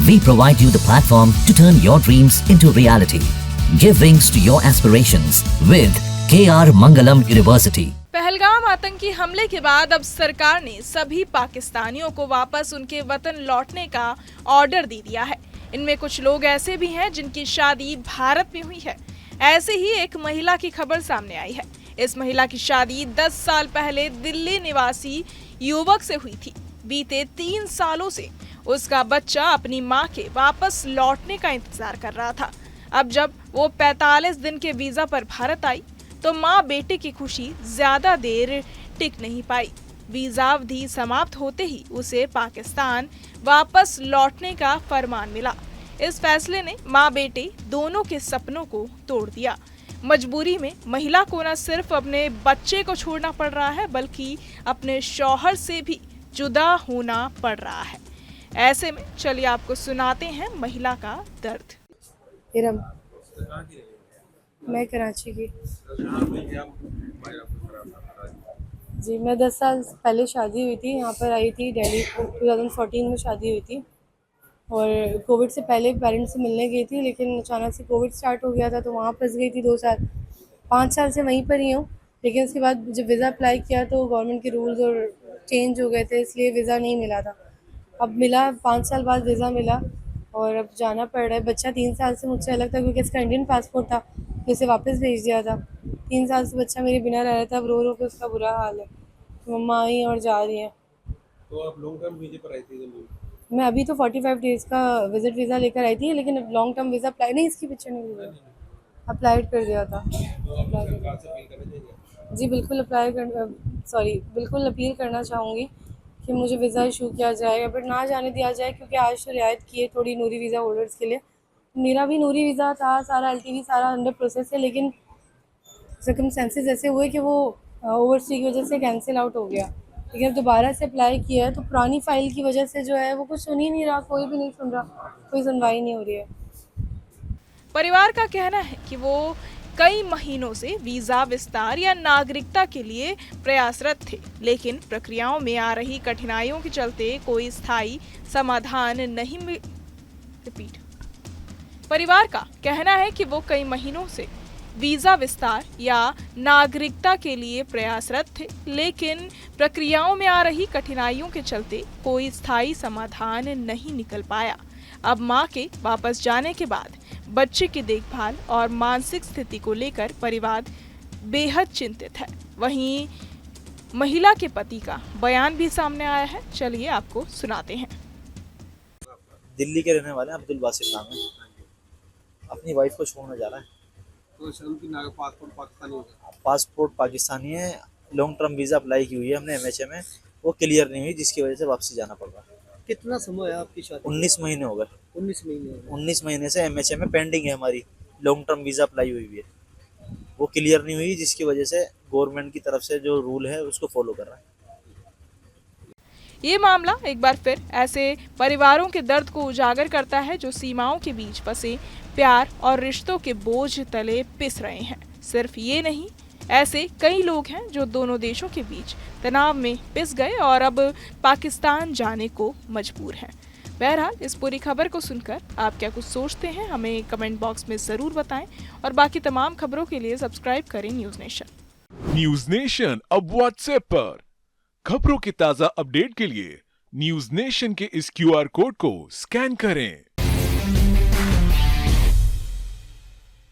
We provide you the platform to turn your dreams into reality. Give wings to your aspirations with KR Mangalam University. Pahalgam आतंकी हमले के बाद अब सरकार ने सभी पाकिस्तानियों को वापस उनके वतन लौटने का ऑर्डर दे दिया है। इनमें कुछ लोग ऐसे भी हैं जिनकी शादी भारत में हुई है। ऐसे ही एक महिला की खबर सामने आई है। इस महिला की शादी 10 साल पहले दिल्ली निवासी युवक से हुई थी। बीते 3 सालों से उसका बच्चा अपनी मां के वापस लौटने का इंतजार कर रहा था। अब जब वो 45 दिन के वीजा पर भारत आई तो मां बेटे की खुशी ज्यादा देर टिक नहीं पाई। वीजा अवधि समाप्त होते ही उसे पाकिस्तान वापस लौटने का फरमान मिला। इस फैसले ने मां बेटे दोनों के सपनों को तोड़ दिया। मजबूरी में महिला को न सिर्फ अपने बच्चे को छोड़ना पड़ रहा है बल्कि अपने शौहर से भी जुदा होना पड़ रहा है। ऐसे में चलिए आपको सुनाते हैं महिला का दर्द। इरम, मैं कराची की। जी, मैं 10 साल पहले शादी हुई थी। यहाँ पर आई थी दिल्ली 2014 में शादी हुई थी और कोविड से पहले पेरेंट्स से मिलने गई थी, लेकिन अचानक से कोविड स्टार्ट हो गया था तो वहाँ फंस गई थी 2 साल। 5 साल से वहीं पर ही हूँ, लेकिन उसके बाद जब वीज़ा अप्लाई किया तो गवर्नमेंट के रूल्स और चेंज हो गए थे, इसलिए वीज़ा नहीं मिला था। अब मिला, 5 साल बाद वीज़ा मिला और अब जाना पड़ रहा है। बच्चा 3 साल से मुझसे अलग था क्योंकि इसका इंडियन पासपोर्ट था, तो इसे वापस भेज दिया था। 3 साल से बच्चा मेरे बिना रह रहा था। अब रो रो के उसका बुरा हाल है। मम्मा आई और जा रही हैं। तो आप लॉन्ग टर्म वीजे पर आई थी दिल्ली? मैं अभी तो 45 डेज़ का विजिट वीज़ा लेकर आई थी, लेकिन लॉन्ग टर्म वीज़ा अप्लाई नहीं, इसकी पिक्चर नहीं हुई, अप्लाई कर दिया था। तो आप सरकार से अपील करना चाहिए? जी बिल्कुल बिल्कुल अपील करना चाहूँगी कि मुझे वीज़ा इशू किया जाए, बट ना जाने दिया जाए, क्योंकि आज तो रियायत की है थोड़ी नूरी वीज़ा होल्डर्स के लिए। मेरा भी नूरी वीज़ा था, सारा LTV सारा अंडर प्रोसेस है, लेकिन सर्कमस्टेंसेस ऐसे हुए कि वो ओवरस्टे की वजह से कैंसिल आउट हो गया। लेकिन अब दोबारा से अप्लाई किया है तो पुरानी फ़ाइल की वजह से जो है वो कुछ सुन ही नहीं रहा, कोई भी नहीं सुन रहा, कोई सुनवाई नहीं हो रही है। परिवार का कहना है कि वो कई महीनों से वीजा विस्तार या नागरिकता के लिए प्रयासरत थे, लेकिन प्रक्रियाओं में आ रही कठिनाइयों के चलते कोई स्थायी समाधान नहीं रिपीट परिवार का कहना है कि वो कई महीनों से वीजा विस्तार या नागरिकता के लिए प्रयासरत थे, लेकिन प्रक्रियाओं में आ रही कठिनाइयों के चलते कोई स्थायी समाधान नहीं निकल पाया। अब मां के वापस जाने के बाद बच्चे की देखभाल और मानसिक स्थिति को लेकर परिवार बेहद चिंतित है। वहीं महिला के पति का बयान भी सामने आया है। चलिए आपको सुनाते हैं। दिल्ली के रहने वाले हैं, अब्दुल बासित नाम है। अपनी वाइफ को छोड़ने जा रहा है। तो उनकी पासपोर्ट पाकिस्तानी हो गया? पासपोर्ट पाकिस्तानी है। लॉन्ग टर्म वीज़ा अप्लाई की हुई है हमने MHA में, वो क्लियर नहीं हुई, जिसकी वजह से वापसी जाना पड़ रहा है। कितना समय है आपकी शादी? 19 महीने हो गए। 19 महीने? 19 महीने से MHA में पेंडिंग है हमारी। लॉन्ग टर्म वीज़ा अप्लाई हुई है, वो क्लियर नहीं हुई, जिसकी वजह से गवर्नमेंट की तरफ से जो रूल है उसको फॉलो कर रहा है। ये मामला एक बार फिर ऐसे परिवारों के दर्द को उजागर करता है जो सीमाओं के बीच फंसे प्यार और रिश्तों के बोझ तले पिस रहे हैं। सिर्फ ये नहीं, ऐसे कई लोग हैं जो दोनों देशों के बीच तनाव में पिस गए और अब पाकिस्तान जाने को मजबूर हैं। बहरहाल इस पूरी खबर को सुनकर आप क्या कुछ सोचते हैं, हमें कमेंट बॉक्स में ज़रूर बताएं और बाकी तमाम खबरों के लिए सब्सक्राइब करें न्यूज़ नेशन। न्यूज़ नेशन अब व्हाट्सएप पर खबरों के ताज़ा अपडेट के लिए न्यूज़ नेशन के इस QR कोड को स्कैन करें।